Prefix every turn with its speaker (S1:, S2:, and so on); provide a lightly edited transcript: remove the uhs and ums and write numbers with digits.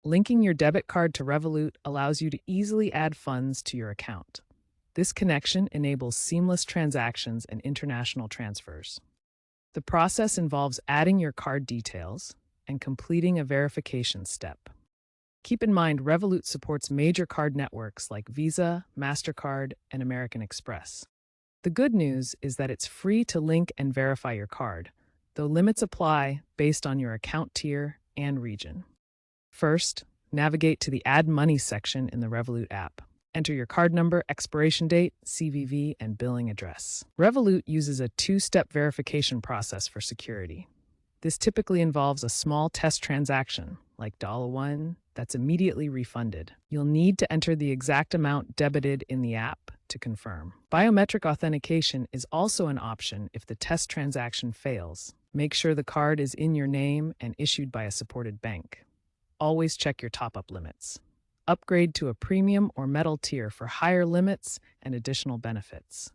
S1: Linking your debit card to Revolut allows you to easily add funds to your account. This connection enables seamless transactions and international transfers. The process involves adding your card details and completing a verification step. Keep in mind, Revolut supports major card networks like Visa, MasterCard, and American Express. The good news is that it's free to link and verify your card, though limits apply based on your account tier and region. First, navigate to the Add Money section in the Revolut app. Enter your card number, expiration date, CVV, and billing address. Revolut uses a two-step verification process for security. This typically involves a small test transaction, like $1, that's immediately refunded. You'll need to enter the exact amount debited in the app to confirm. Biometric authentication is also an option if the test transaction fails. Make sure the card is in your name and issued by a supported bank. Always check your top-up limits. Upgrade to a premium or metal tier for higher limits and additional benefits.